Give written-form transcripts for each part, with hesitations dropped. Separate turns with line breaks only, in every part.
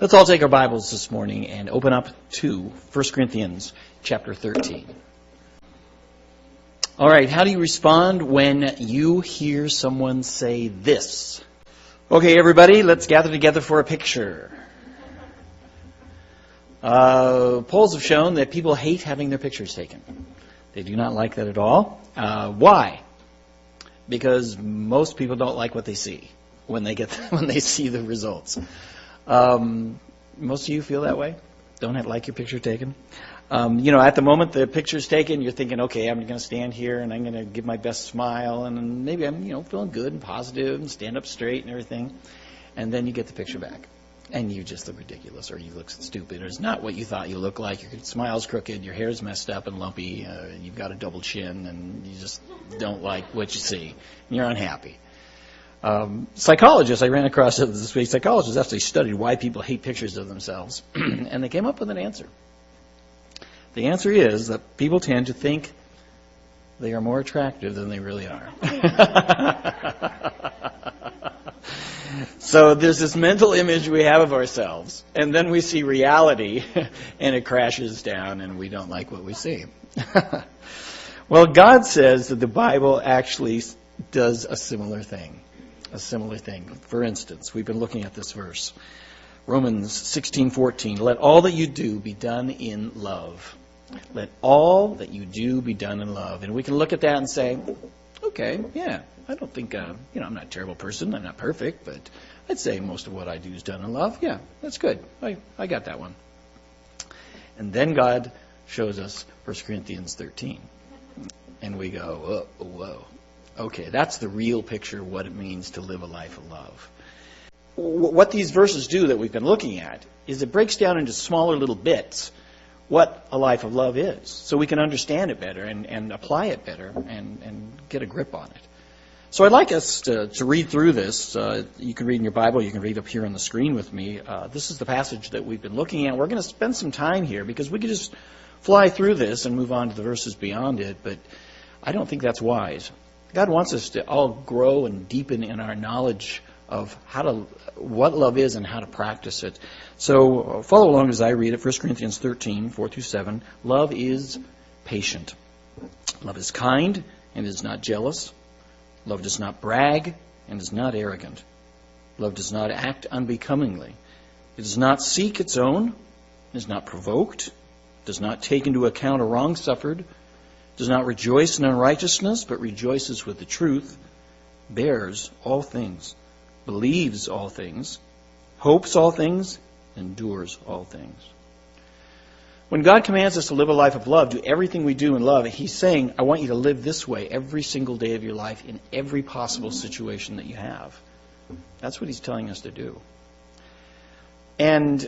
Let's all take our Bibles this morning and open up to 1 Corinthians chapter 13. All right, how do you respond when you hear someone say this? Okay, everybody, let's gather together for a picture. Polls have shown that people hate having their pictures taken. They do not like that at all. Why? Because most people don't like what they see when they see the results. Most of you feel that way? Don't like your picture taken? At the moment the picture's taken, you're thinking, okay, I'm going to stand here and I'm going to give my best smile and maybe I'm, feeling good and positive and stand up straight and everything. And then you get the picture back and you just look ridiculous or you look stupid or it's not what you thought you looked like. Your smile's crooked, your hair's messed up and lumpy, you've got a double chin and you just don't like what you see and you're unhappy. Psychologists, I ran across this week, psychologists actually studied why people hate pictures of themselves, and they came up with an answer. The answer is that people tend to think they are more attractive than they really are. So there's this mental image we have of ourselves, and then we see reality, and it crashes down, and we don't like what we see. Well, God says that the Bible actually does a similar thing. For instance, we've been looking at this verse. Romans 16:14. Let all that you do be done in love. Let all that you do be done in love. And we can look at that and say, okay, yeah, I don't think, I'm not a terrible person. I'm not perfect, but I'd say most of what I do is done in love. Yeah, that's good. I got that one. And then God shows us 1 Corinthians 13. And we go, whoa. Okay, that's the real picture of what it means to live a life of love. What these verses do that we've been looking at is it breaks down into smaller little bits what a life of love is, so we can understand it better and apply it better and get a grip on it. So I'd like us to read through this. You can read in your Bible, you can read up here on the screen with me. This is the passage that we've been looking at. We're going to spend some time here because we could just fly through this and move on to the verses beyond it, but I don't think that's wise. God wants us to all grow and deepen in our knowledge of what love is and how to practice it. So follow along as I read it. 1 Corinthians 13, 4-7. Love is patient. Love is kind and is not jealous. Love does not brag and is not arrogant. Love does not act unbecomingly. It does not seek its own, is not provoked, does not take into account a wrong suffered, does not rejoice in unrighteousness, but rejoices with the truth, bears all things, believes all things, hopes all things, endures all things. When God commands us to live a life of love, do everything we do in love, He's saying, I want you to live this way every single day of your life in every possible situation that you have. That's what He's telling us to do. And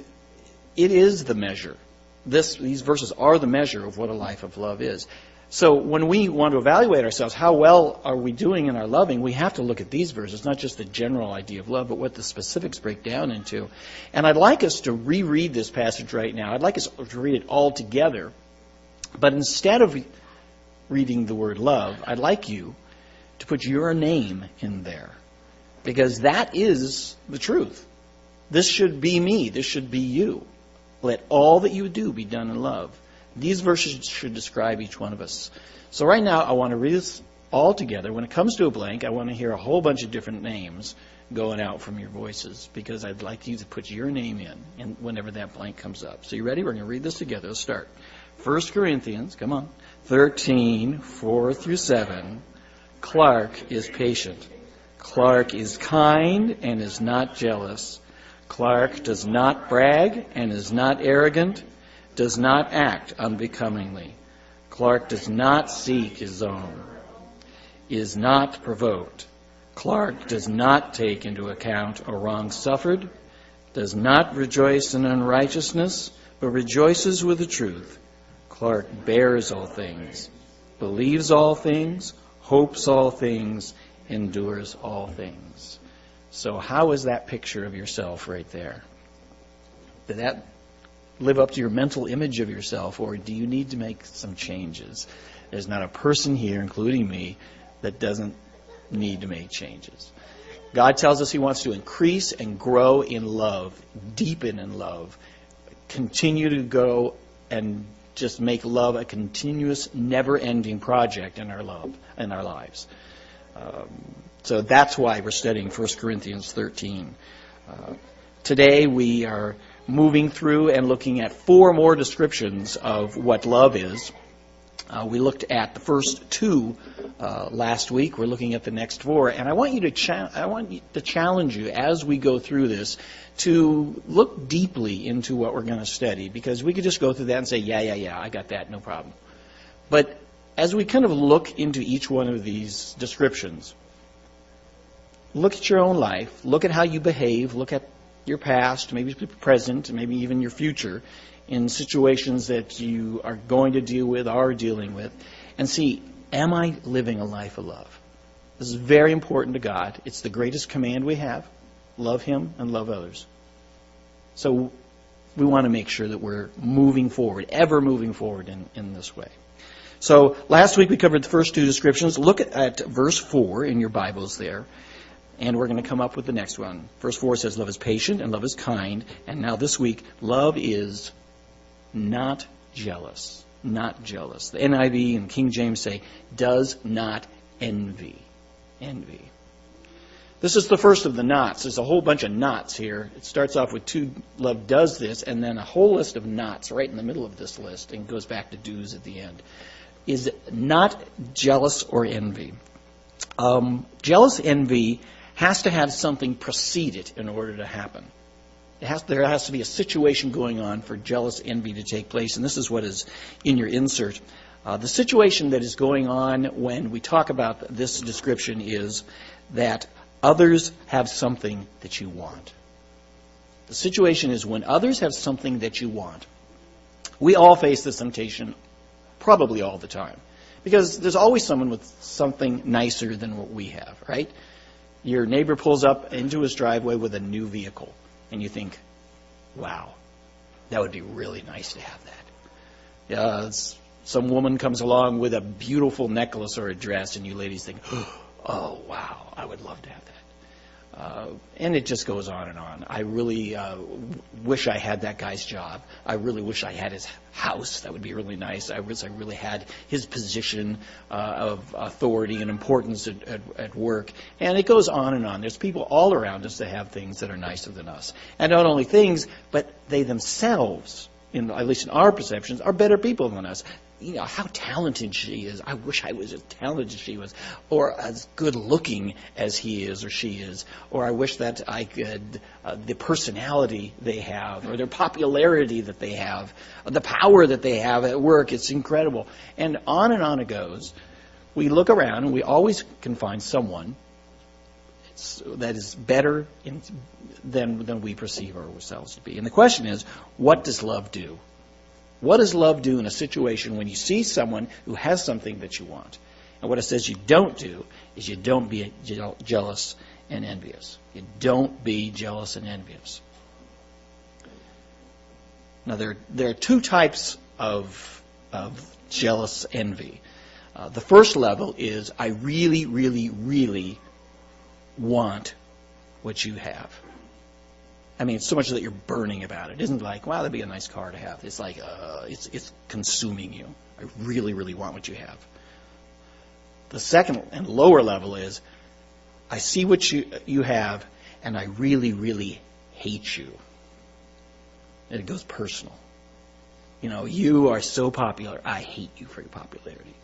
it is the measure. These verses are the measure of what a life of love is. So when we want to evaluate ourselves, how well are we doing in our loving, we have to look at these verses, not just the general idea of love, but what the specifics break down into. And I'd like us to reread this passage right now. I'd like us to read it all together. But instead of reading the word love, I'd like you to put your name in there. Because that is the truth. This should be me. This should be you. Let all that you do be done in love. These verses should describe each one of us. So right now, I want to read this all together. When it comes to a blank, I want to hear a whole bunch of different names going out from your voices because I'd like you to put your name in whenever that blank comes up. So you ready? We're going to read this together. Let's start. 1 Corinthians, 13, 4-7. Clark is patient. Clark is kind and is not jealous. Clark does not brag and is not arrogant, does not act unbecomingly. Clark does not seek his own, is not provoked. Clark does not take into account a wrong suffered, does not rejoice in unrighteousness, but rejoices with the truth. Clark bears all things, believes all things, hopes all things, endures all things. So how is that picture of yourself right there? Did that live up to your mental image of yourself, or do you need to make some changes? There's not a person here, including me, that doesn't need to make changes. God tells us he wants to increase and grow in love, deepen in love, continue to go and just make love a continuous, never-ending project in our lives. So that's why we're studying 1 Corinthians 13. Today we are moving through and looking at 4 more descriptions of what love is. We looked at the first 2 last week. We're looking at the next 4, and I want to challenge you as we go through this to look deeply into what we're going to study, because we could just go through that and say, yeah, I got that, no problem. But as we kind of look into each one of these descriptions, look at your own life, look at how you behave, look at your past, maybe present, maybe even your future, in situations that you are going to deal with, are dealing with, and see, am I living a life of love? This is very important to God. It's the greatest command we have. Love him and love others. So we want to make sure that we're moving forward, ever moving forward in this way. So last week we covered the first 2 descriptions. Look at verse 4 in your Bibles there. And we're going to come up with the next one. Verse 4 says, love is patient and love is kind. And now this week, love is not jealous. Not jealous. The NIV and King James say, does not envy. Envy. This is the first of the nots. There's a whole bunch of nots here. It starts off with 2, love does this, and then a whole list of nots right in the middle of this list, and goes back to do's at the end. Is not jealous or envy. Jealous envy has to have something precede it in order to happen. There has to be a situation going on for jealous envy to take place, and this is what is in your insert. The situation that is going on when we talk about this description is that others have something that you want. The situation is when others have something that you want. We all face this temptation probably all the time, because there's always someone with something nicer than what we have, right? Your neighbor pulls up into his driveway with a new vehicle, and you think, wow, that would be really nice to have that. Some woman comes along with a beautiful necklace or a dress, and you ladies think, oh, wow, I would love to have that. And it just goes on and on. I really wish I had that guy's job. I really wish I had his house. That would be really nice. I wish I really had his position of authority and importance at work. And it goes on and on. There's people all around us that have things that are nicer than us. And not only things, but they themselves, at least in our perceptions, are better people than us. You know, how talented she is. I wish I was as talented as she was. Or as good looking as he is or she is. Or I wish that I could, the personality they have, or their popularity that they have, the power that they have at work, it's incredible. And on it goes. We look around and we always can find someone that is better than we perceive ourselves to be. And the question is, what does love do? What does love do in a situation when you see someone who has something that you want? And what it says you don't do is you don't be jealous and envious. You don't be jealous and envious. Now, there are 2 types of jealous envy. The first level is, I really, really, really want what you have. I mean, it's so much that you're burning about it. It isn't like, wow, that'd be a nice car to have. It's like, it's consuming you. I really, really want what you have. The second and lower level is, I see what you have, and I really, really hate you. And it goes personal. You know, you are so popular, I hate you for your popularity.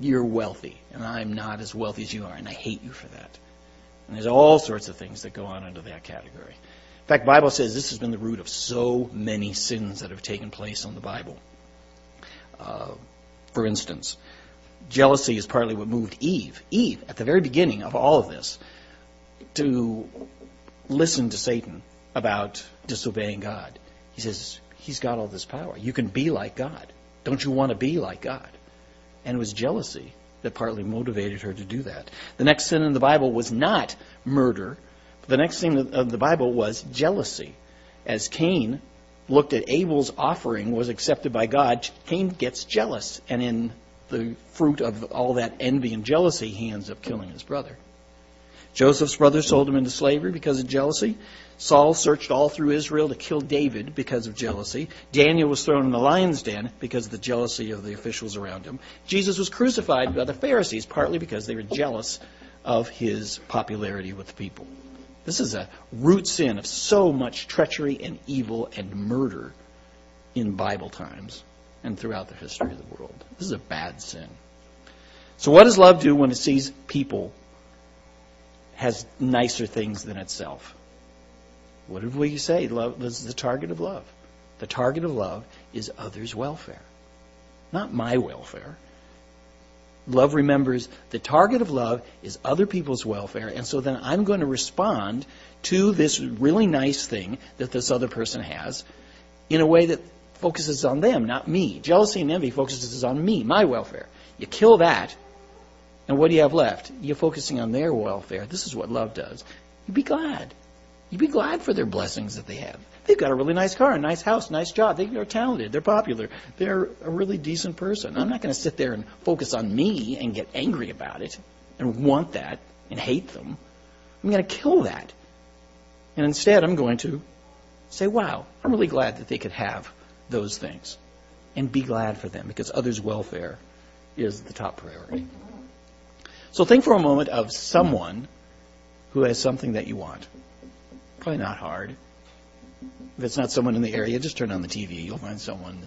You're wealthy, and I'm not as wealthy as you are, and I hate you for that. And there's all sorts of things that go on under that category. In fact, the Bible says this has been the root of so many sins that have taken place in the Bible. For instance, jealousy is partly what moved Eve, at the very beginning of all of this, to listen to Satan about disobeying God. He says, he's got all this power. You can be like God. Don't you want to be like God? And it was jealousy that partly motivated her to do that. The next sin in the Bible was not murder. The next thing of the Bible was jealousy. As Cain looked at Abel's offering was accepted by God, Cain gets jealous. And in the fruit of all that envy and jealousy, he ends up killing his brother. Joseph's brothers sold him into slavery because of jealousy. Saul searched all through Israel to kill David because of jealousy. Daniel was thrown in the lion's den because of the jealousy of the officials around him. Jesus was crucified by the Pharisees partly because they were jealous of his popularity with the people. This is a root sin of so much treachery and evil and murder in Bible times and throughout the history of the world. This is a bad sin. So what does love do when it sees people has nicer things than itself? What did we say? Love is the target of love. The target of love is others' welfare, not my welfare. Love remembers the target of love is other people's welfare, and so then I'm going to respond to this really nice thing that this other person has in a way that focuses on them, not me. Jealousy and envy focuses on me, my welfare. You kill that, and what do you have left? You're focusing on their welfare. This is what love does. You be glad. You be glad for their blessings that they have. They've got a really nice car, a nice house, nice job. They're talented. They're popular. They're a really decent person. I'm not going to sit there and focus on me and get angry about it and want that and hate them. I'm going to kill that. And instead, I'm going to say, wow, I'm really glad that they could have those things. And be glad for them because others' welfare is the top priority. So think for a moment of someone who has something that you want. Probably not hard. If it's not someone in the area, just turn on the TV. You'll find someone,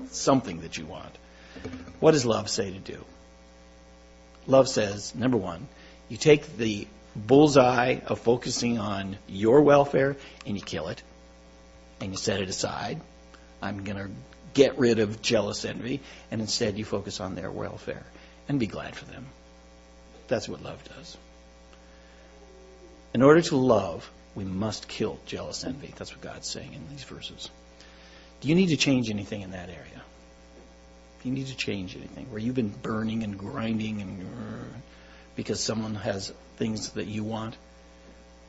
something that you want. What does love say to do? Love says, number one, you take the bullseye of focusing on your welfare and you kill it. And you set it aside. I'm going to get rid of jealous envy. And instead you focus on their welfare and be glad for them. That's what love does. In order to love, we must kill jealous envy. That's what God's saying in these verses. Do you need to change anything in that area? Do you need to change anything? Where you've been burning and grinding and because someone has things that you want?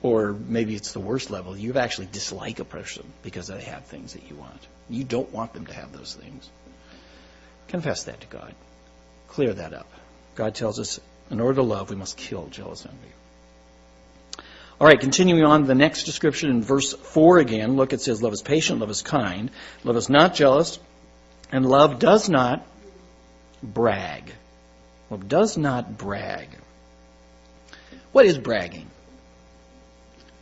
Or maybe it's the worst level. You actually dislike a person because they have things that you want. You don't want them to have those things. Confess that to God. Clear that up. God tells us in order to love, we must kill jealous envy. All right, continuing on, the next description in verse 4 again. Look, it says, love is patient, love is kind, love is not jealous, and love does not brag. Love does not brag. What is bragging?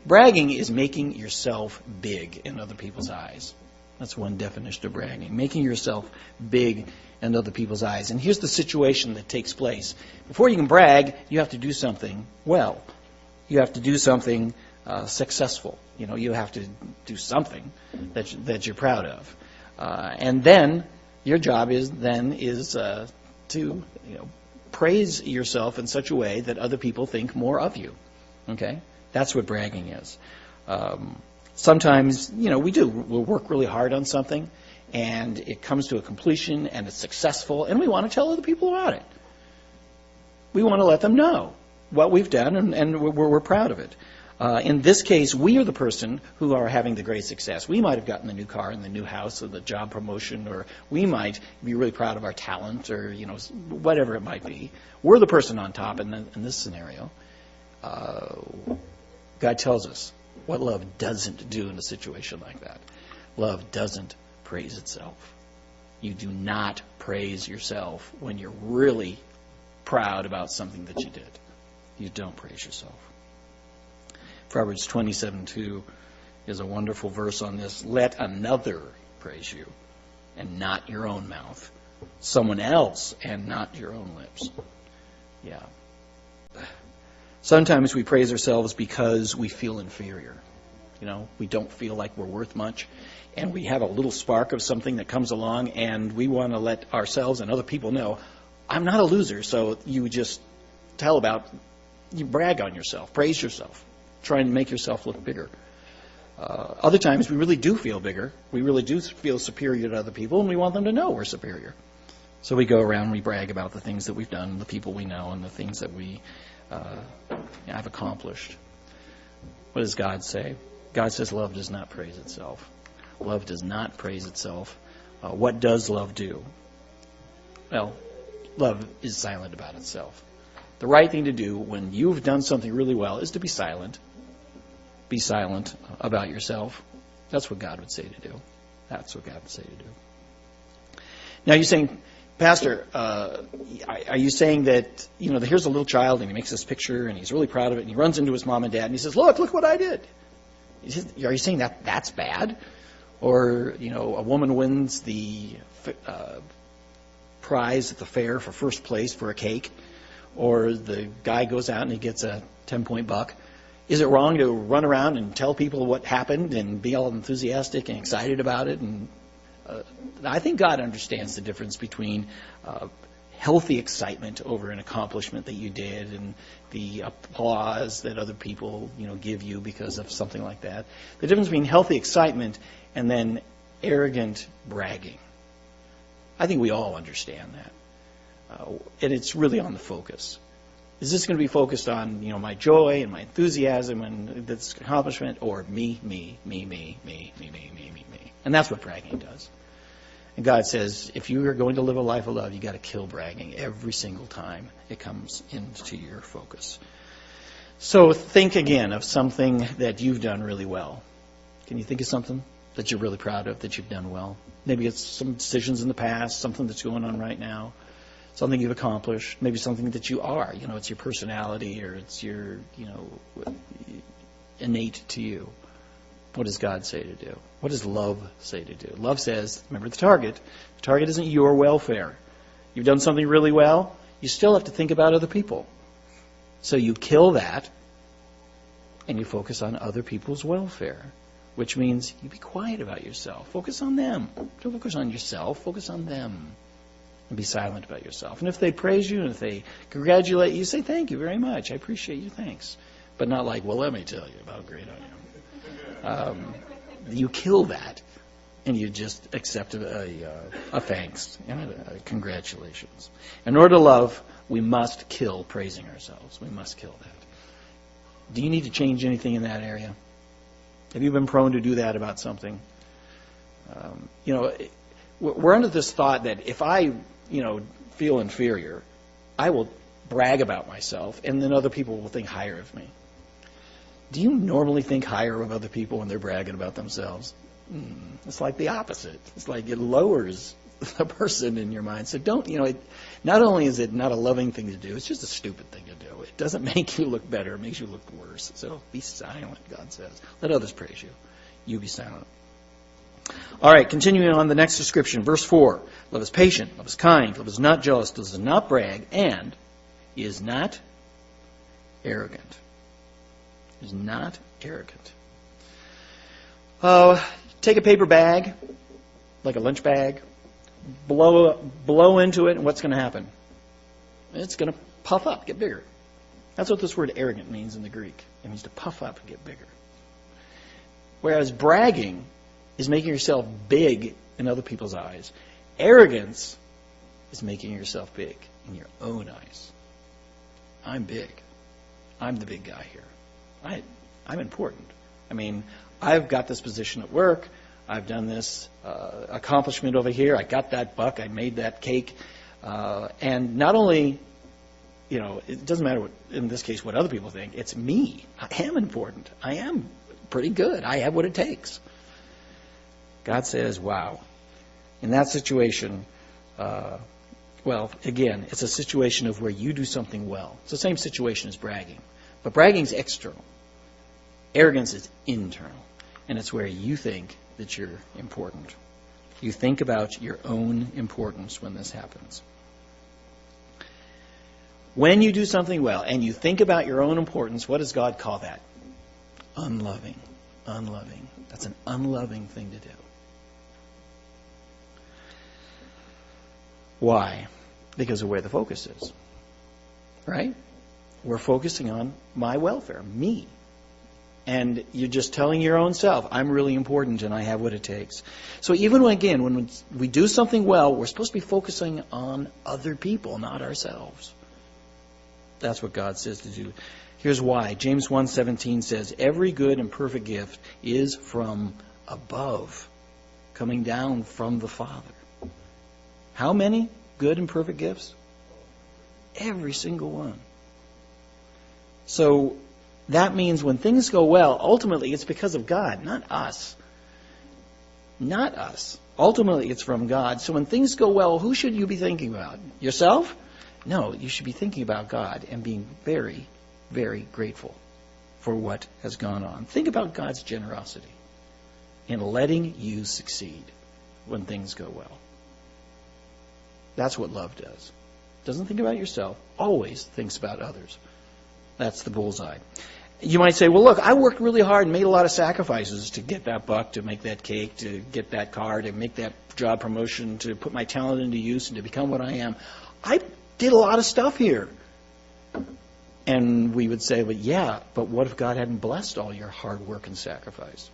Bragging is making yourself big in other people's eyes. That's one definition of bragging. Making yourself big in other people's eyes. And here's the situation that takes place. Before you can brag, you have to do something well. You have to do something successful. You have to do something that you're proud of. And then your job is to praise yourself in such a way that other people think more of you. Okay? That's what bragging is. Sometimes, we'll work really hard on something, and it comes to a completion, and it's successful, and we want to tell other people about it. We want to let them know what we've done, and we're proud of it. In this case, we are the person who are having the great success. We might have gotten the new car and the new house or the job promotion, or we might be really proud of our talent, or whatever it might be. We're the person on top in this scenario. God tells us what love doesn't do in a situation like that. Love doesn't praise itself. You do not praise yourself when you're really proud about something that you did. You don't praise yourself. Proverbs 27:2 is a wonderful verse on this. Let another praise you, and not your own mouth. Someone else, and not your own lips. Yeah. Sometimes we praise ourselves because we feel inferior. We don't feel like we're worth much, and we have a little spark of something that comes along, and we want to let ourselves and other people know, I'm not a loser. So you just you brag on yourself, praise yourself, try and make yourself look bigger. Other times we really do feel bigger. We really do feel superior to other people, and we want them to know we're superior. So we go around and we brag about the things that we've done, the people we know, and the things that we have accomplished. What does God say? God says love does not praise itself. Love does not praise itself. What does love do? Well, love is silent about itself. The right thing to do when you've done something really well is to be silent. Be silent about yourself. That's what God would say to do. That's what God would say to do. Now you're saying, Pastor, are you saying that, here's a little child and he makes this picture and he's really proud of it and he runs into his mom and dad and he says, look what I did. Are you saying that that's bad? Or, a woman wins the prize at the fair for first place for a cake, or the guy goes out and he gets a 10-point buck. Is it wrong to run around and tell people what happened and be all enthusiastic and excited about it? And I think God understands the difference between healthy excitement over an accomplishment that you did and the applause that other people, give you because of something like that. The difference between healthy excitement and then arrogant bragging. I think we all understand that. And it's really on the focus. Is this going to be focused on, my joy and my enthusiasm and this accomplishment, or me? And that's what bragging does. And God says, if you are going to live a life of love, you got to kill bragging every single time it comes into your focus. So think again of something that you've done really well. Can you think of something that you're really proud of, that you've done well? Maybe it's some decisions in the past, something that's going on right now, something you've accomplished, maybe something that you are. It's your personality, or it's your, innate to you. What does God say to do? What does love say to do? Love says, remember the target. The target isn't your welfare. You've done something really well, you still have to think about other people. So you kill that, and you focus on other people's welfare, which means you be quiet about yourself. Focus on them. Don't focus on yourself. Focus on them. And be silent about yourself. And if they praise you and if they congratulate you, say, thank you very much. I appreciate you. Thanks. But not like, well, let me tell you about how great I am. You kill that, and you just accept a thanks and a congratulations. In order to love, we must kill praising ourselves. We must kill that. Do you need to change anything in that area? Have you been prone to do that about something? We're under this thought that if I, feel inferior, I will brag about myself, and then other people will think higher of me. Do you normally think higher of other people when they're bragging about themselves? It's like the opposite. It's like it lowers the person in your mind. So don't, not only is it not a loving thing to do, it's just a stupid thing to do. It doesn't make you look better. It makes you look worse. So be silent, God says. Let others praise you. You be silent. All right, continuing on the next description, verse 4. Love is patient, love is kind, love is not jealous, does not brag, and is not arrogant. Is not arrogant. Take a paper bag, like a lunch bag, blow into it, and what's going to happen? It's going to puff up, get bigger. That's what this word arrogant means in the Greek. It means to puff up and get bigger. Whereas bragging is making yourself big in other people's eyes. Arrogance is making yourself big in your own eyes. I'm big. I'm the big guy here. I'm important. I've got this position at work. I've done this accomplishment over here. I got that buck. I made that cake. And not only, it doesn't matter what, in this case, what other people think. It's me. I am important. I am pretty good. I have what it takes. God says, wow. In that situation, again, it's a situation of where you do something well. It's the same situation as bragging. But bragging is external. Arrogance is internal. And it's where you think that you're important. You think about your own importance when this happens. When you do something well and you think about your own importance, what does God call that? Unloving. Unloving. That's an unloving thing to do. Why? Because of where the focus is. Right? We're focusing on my welfare, me. And you're just telling your own self, I'm really important and I have what it takes. So even when we do something well, we're supposed to be focusing on other people, not ourselves. That's what God says to do. Here's why. James 1:17 says, every good and perfect gift is from above, coming down from the Father. How many good and perfect gifts? Every single one. So that means when things go well, ultimately it's because of God, not us. Not us. Ultimately it's from God. So when things go well, who should you be thinking about? Yourself? No, you should be thinking about God and being very, very grateful for what has gone on. Think about God's generosity in letting you succeed when things go well. That's what love does. Doesn't think about yourself, always thinks about others. That's the bullseye. You might say, well, look, I worked really hard and made a lot of sacrifices to get that buck, to make that cake, to get that car, to make that job promotion, to put my talent into use and to become what I am. I did a lot of stuff here. And we would say, well, yeah, but what if God hadn't blessed all your hard work and sacrifice?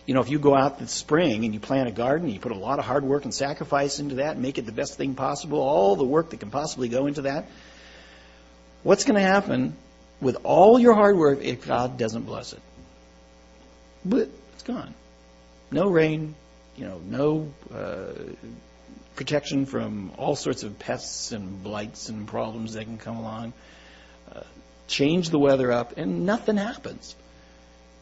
You know, if you go out this spring and you plant a garden, you put a lot of hard work and sacrifice into that, make it the best thing possible, all the work that can possibly go into that, what's going to happen with all your hard work if God doesn't bless it? But it's gone. No rain, no protection from all sorts of pests and blights and problems that can come along. Change the weather up and nothing happens.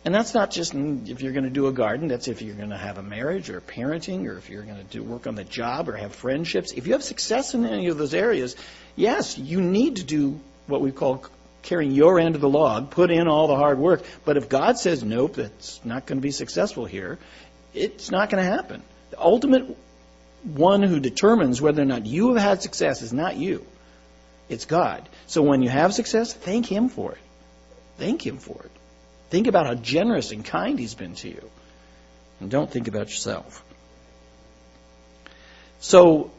And that's not just if you're going to do a garden. That's if you're going to have a marriage or parenting, or if you're going to work on the job or have friendships. If you have success in any of those areas, yes, you need to do what we call carrying your end of the log, put in all the hard work. But if God says, nope, that's not going to be successful here, it's not going to happen. The ultimate one who determines whether or not you have had success is not you. It's God. So when you have success, thank Him for it. Thank Him for it. Think about how generous and kind He's been to you. And don't think about yourself. So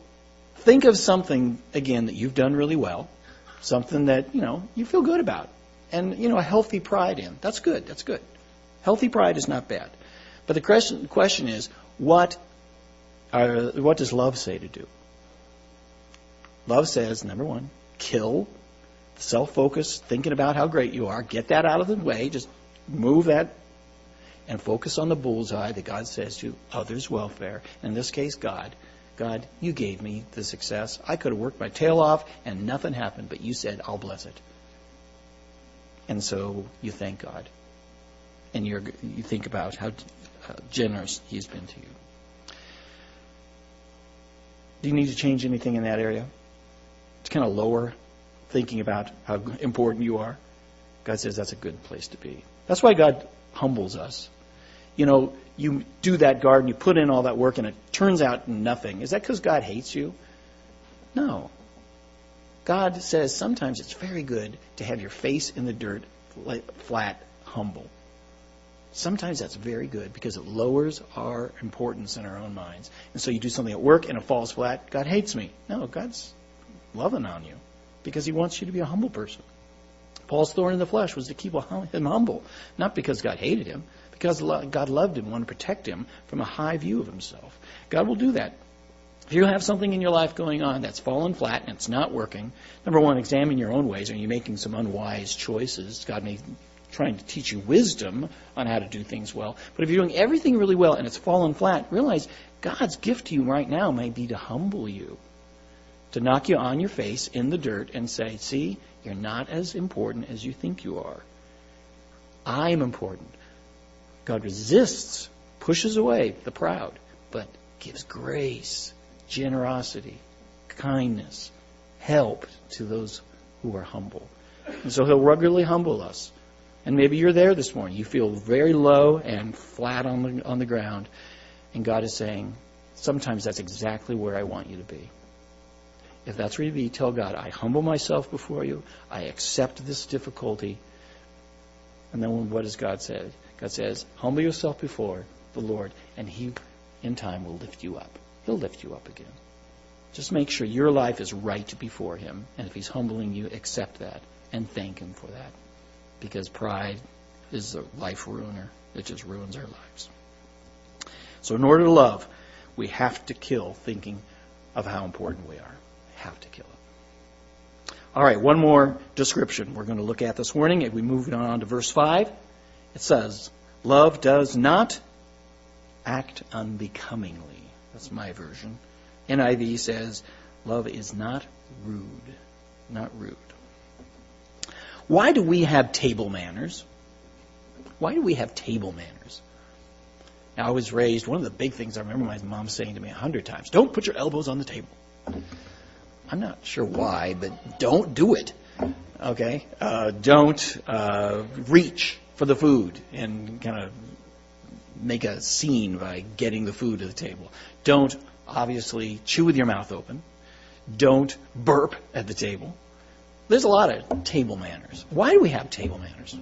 think of something, again, that you've done really well. Something that, you feel good about. And, a healthy pride in. That's good. That's good. Healthy pride is not bad. But the question is, what does love say to do? Love says, number one, kill the self-focus, thinking about how great you are. Get that out of the way. Just move that and focus on the bullseye that God says to others' welfare. In this case, God. God, you gave me the success. I could have worked my tail off and nothing happened, but you said, I'll bless it. And so you thank God. And you think about how generous He's been to you. Do you need to change anything in that area? It's kind of lower, thinking about how important you are. God says that's a good place to be. That's why God humbles us. You do that garden, you put in all that work, and it turns out nothing. Is that because God hates you? No. God says sometimes it's very good to have your face in the dirt, flat, humble. Sometimes that's very good because it lowers our importance in our own minds. And so you do something at work and it falls flat. God hates me. No, God's loving on you because He wants you to be a humble person. Paul's thorn in the flesh was to keep him humble, not because God hated him, because God loved him, wanted to protect him from a high view of himself. God will do that. If you have something in your life going on that's fallen flat and it's not working, number one, examine your own ways. Are you making some unwise choices? God may be trying to teach you wisdom on how to do things well. But if you're doing everything really well and it's fallen flat, realize God's gift to you right now may be to humble you, to knock you on your face in the dirt and say, see, you're not as important as you think you are. I'm important. God resists, pushes away the proud, but gives grace, generosity, kindness, help to those who are humble. And so He'll regularly humble us. And maybe you're there this morning. You feel very low and flat on the ground. And God is saying, sometimes that's exactly where I want you to be. If that's where you be, tell God, I humble myself before you. I accept this difficulty. And then what does God say? God says, humble yourself before the Lord, and He, in time, will lift you up. He'll lift you up again. Just make sure your life is right before Him. And if He's humbling you, accept that and thank Him for that. Because pride is a life ruiner. It just ruins our lives. So in order to love, we have to kill thinking of how important we are. Have to kill it. All right, one more description we're going to look at this morning. If we move on to verse 5, it says, love does not act unbecomingly. That's my version. NIV says, love is not rude. Not rude. Why do we have table manners? Why do we have table manners? Now, I was raised, one of the big things I remember my mom saying to me 100 times, don't put your elbows on the table. I'm not sure why, but don't do it. Okay? Don't reach for the food and kind of make a scene by getting the food to the table. Don't, obviously, chew with your mouth open. Don't burp at the table. There's a lot of table manners. Why do we have table manners?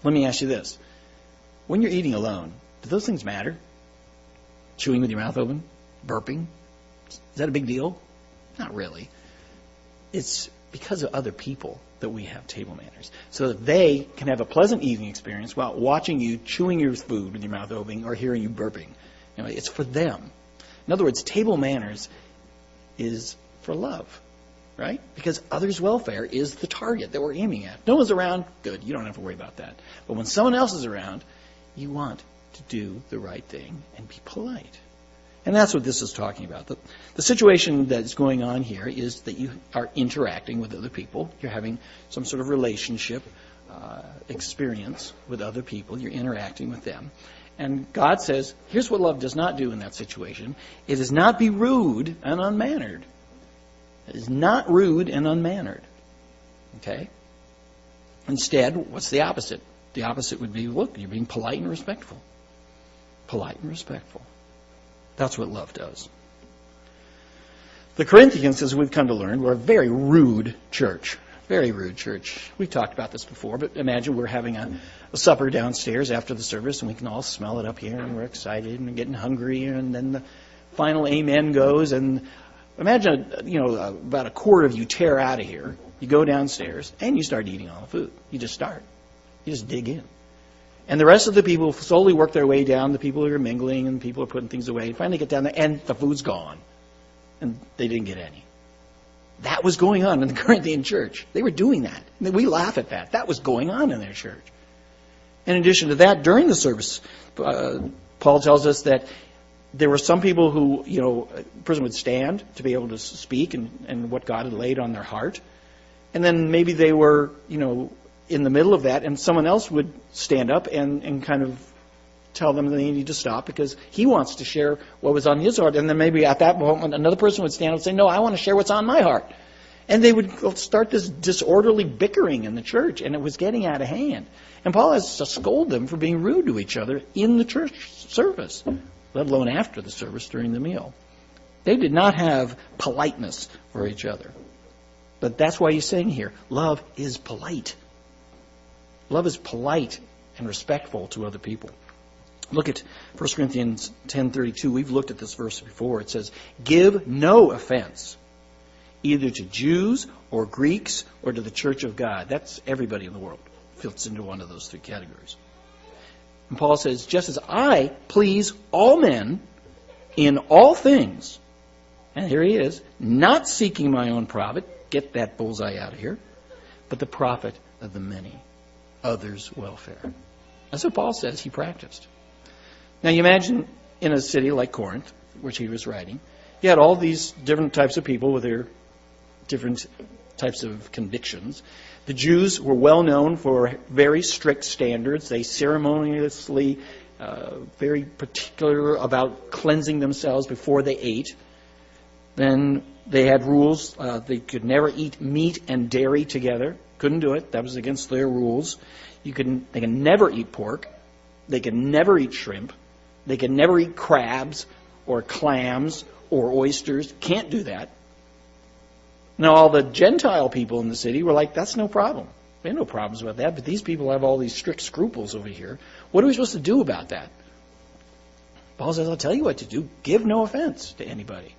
Let me ask you this. When you're eating alone, do those things matter? Chewing with your mouth open? Burping? Is that a big deal? Not really. It's because of other people that we have table manners. So that they can have a pleasant eating experience while watching you chewing your food with your mouth open or hearing you burping. You know, it's for them. In other words, table manners is for love. Right? Because others' welfare is the target that we're aiming at. No one's around, good, you don't have to worry about that. But when someone else is around, you want to do the right thing and be polite. And that's what this is talking about. The situation that's going on here is that you are interacting with other people. You're having some sort of relationship experience with other people. You're interacting with them. And God says, here's what love does not do in that situation. It is not be rude and unmannered. It is not rude and unmannered. Okay? Instead, what's the opposite? The opposite would be, look, you're being polite and respectful. Polite and respectful. That's what love does. The Corinthians, as we've come to learn, were a very rude church. Very rude church. We've talked about this before, but imagine we're having a supper downstairs after the service, and we can all smell it up here, and we're excited and getting hungry, and then the final amen goes, and imagine, about a quart of you tear out of here. You go downstairs, and you start eating all the food. You just start. You just dig in. And the rest of the people slowly work their way down. The people who are mingling and people are putting things away. Finally get down there, and the food's gone. And they didn't get any. That was going on in the Corinthian church. They were doing that. We laugh at that. That was going on in their church. In addition to that, during the service, Paul tells us that there were some people who, a person would stand to be able to speak and what God had laid on their heart. And then maybe they were, in the middle of that, and someone else would stand up and kind of tell them they need to stop because he wants to share what was on his heart. And then maybe at that moment, another person would stand up and say, no, I want to share what's on my heart. And they would start this disorderly bickering in the church, and it was getting out of hand. And Paul has to scold them for being rude to each other in the church service, let alone after the service during the meal. They did not have politeness for each other. But that's why he's saying here, love is polite. Love is polite and respectful to other people. Look at 1 Corinthians 10:32. We've looked at this verse before. It says, give no offense, either to Jews or Greeks or to the church of God. That's everybody in the world. Fits into one of those three categories. And Paul says, just as I please all men in all things, and here he is, not seeking my own profit, get that bullseye out of here, but the profit of the many, others' welfare. That's what Paul says he practiced. Now you imagine in a city like Corinth, which he was writing, you had all these different types of people with their different types of convictions. The Jews were well known for very strict standards. They ceremoniously, very particular about cleansing themselves before they ate. Then they had rules. They could never eat meat and dairy together. Couldn't do it. That was against their rules. They can never eat pork. They can never eat shrimp. They can never eat crabs or clams or oysters. Can't do that. Now, all the Gentile people in the city were like, that's no problem. We have no problems with that, but these people have all these strict scruples over here. What are we supposed to do about that? Paul says, I'll tell you what to do. Give no offense to anybody.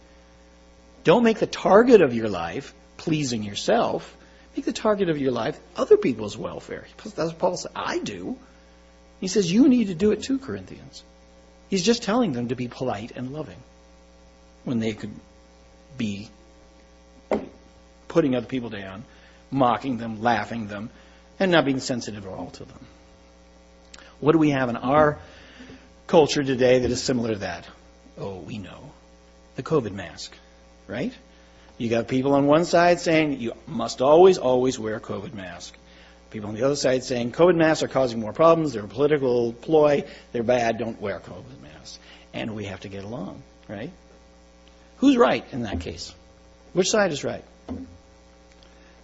Don't make the target of your life pleasing yourself. Make the target of your life other people's welfare. That's what Paul says, I do. He says, you need to do it too, Corinthians. He's just telling them to be polite and loving when they could be putting other people down, mocking them, laughing them, and not being sensitive at all to them. What do we have in our culture today that is similar to that? Oh, we know. The COVID mask, right? You got people on one side saying you must always, always wear a COVID mask. People on the other side saying COVID masks are causing more problems, they're a political ploy, they're bad, don't wear COVID masks. And we have to get along, right? Who's right in that case? Which side is right?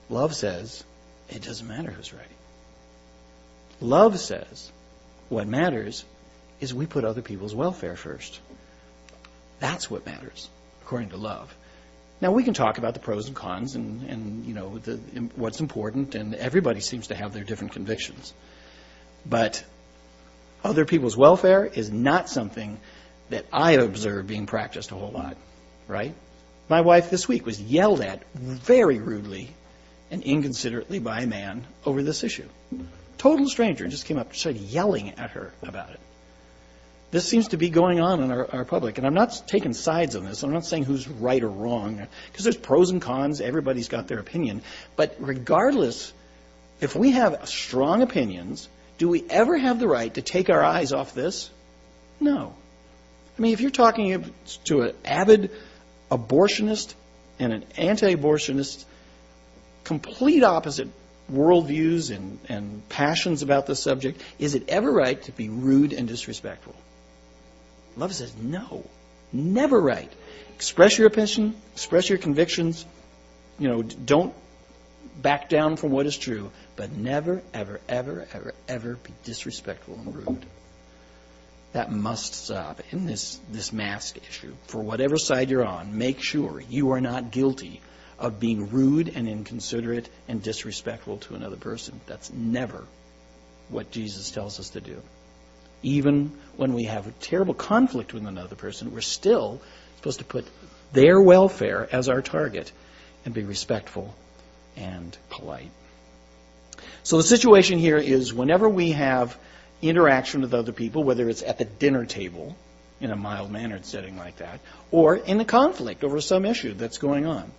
Love says it doesn't matter who's right. Love says what matters is we put other people's welfare first. That's what matters, according to love. Now, we can talk about the pros and cons and you know, what's important, and everybody seems to have their different convictions. But other people's welfare is not something that I observe being practiced a whole lot, right? My wife this week was yelled at very rudely and inconsiderately by a man over this issue. Total stranger just came up and started yelling at her about it. This seems to be going on in our public, and I'm not taking sides on this. I'm not saying who's right or wrong, because there's pros and cons. Everybody's got their opinion. But regardless, if we have strong opinions, do we ever have the right to take our eyes off this? No. I mean, if you're talking to an avid abortionist and an anti-abortionist, complete opposite worldviews and passions about this subject, is it ever right to be rude and disrespectful? Love says no, never right. Express your opinion, express your convictions. You know, don't back down from what is true, but never, ever, ever, ever, ever be disrespectful and rude. That must stop in this mask issue. For whatever side you're on, make sure you are not guilty of being rude and inconsiderate and disrespectful to another person. That's never what Jesus tells us to do. Even when we have a terrible conflict with another person, we're still supposed to put their welfare as our target and be respectful and polite. So the situation here is whenever we have interaction with other people, whether it's at the dinner table in a mild-mannered setting like that, or in a conflict over some issue that's going on,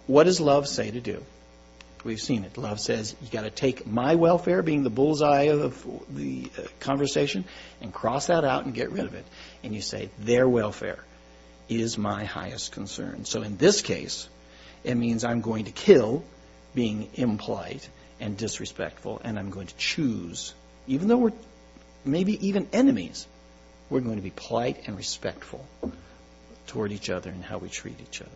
what does love say to do? We've seen it. Love says you got to take my welfare, being the bullseye of the conversation, and cross that out and get rid of it. And you say their welfare is my highest concern. So in this case, it means I'm going to kill being impolite and disrespectful, and I'm going to choose, even though we're maybe even enemies, we're going to be polite and respectful toward each other and how we treat each other.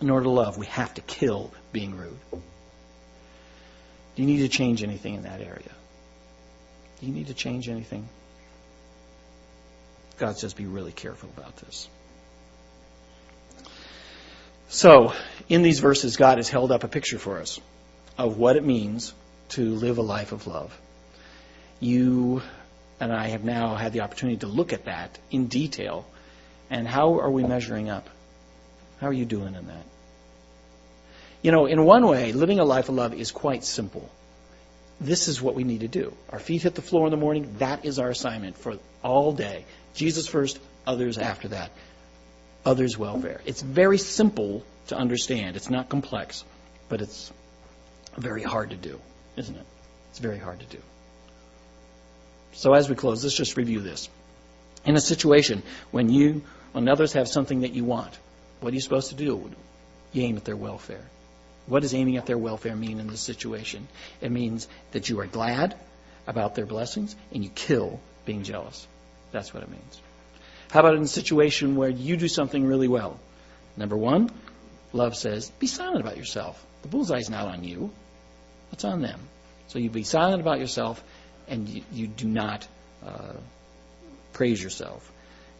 In order to love, we have to kill being rude. Do you need to change anything in that area? Do you need to change anything? God says be really careful about this. So, in these verses, God has held up a picture for us of what it means to live a life of love. You and I have now had the opportunity to look at that in detail. And how are we measuring up? How are you doing in that? You know, in one way, living a life of love is quite simple. This is what we need to do. Our feet hit the floor in the morning. That is our assignment for all day. Jesus first, others after that. Others' welfare. It's very simple to understand. It's not complex, but it's very hard to do, isn't it? It's very hard to do. So as we close, let's just review this. In a situation when others have something that you want, what are you supposed to do? You aim at their welfare. What does aiming at their welfare mean in this situation? It means that you are glad about their blessings and you kill being jealous. That's what it means. How about in a situation where you do something really well? Number one, love says, be silent about yourself. The bullseye's not on you. It's on them. So you be silent about yourself and you do not praise yourself.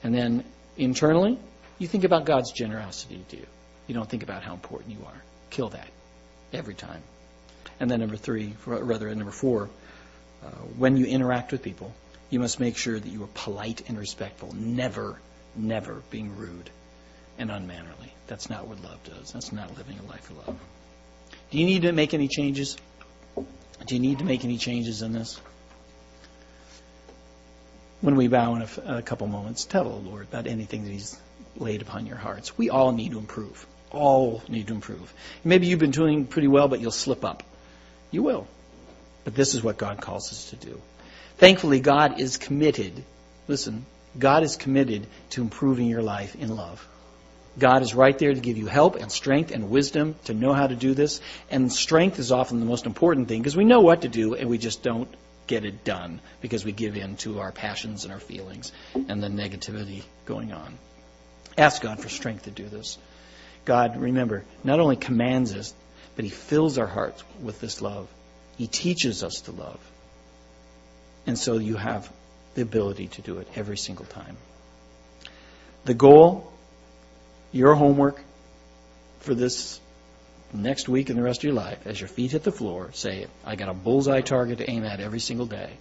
And then internally, you think about God's generosity to you. You don't think about how important you are. Kill that every time. And then number four, when you interact with people, you must make sure that you are polite and respectful. Never, never being rude and unmannerly. That's not what love does. That's not living a life of love. Do you need to make any changes? Do you need to make any changes in this? When we bow in a couple moments, tell the Lord about anything that He's laid upon your hearts. We all need to improve. All need to improve. Maybe you've been doing pretty well, but you'll slip up. You will. But this is what God calls us to do. Thankfully, God is committed. Listen, God is committed to improving your life in love. God is right there to give you help and strength and wisdom to know how to do this. And strength is often the most important thing because we know what to do and we just don't get it done because we give in to our passions and our feelings and the negativity going on. Ask God for strength to do this. God, remember, not only commands us, but He fills our hearts with this love. He teaches us to love. And so you have the ability to do it every single time. The goal, your homework for this next week and the rest of your life, as your feet hit the floor, say, I got a bullseye target to aim at every single day.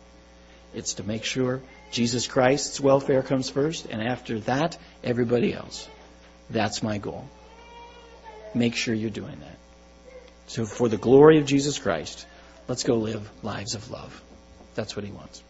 It's to make sure Jesus Christ's welfare comes first, and after that, everybody else. That's my goal. Make sure you're doing that. So for the glory of Jesus Christ, let's go live lives of love. That's what He wants.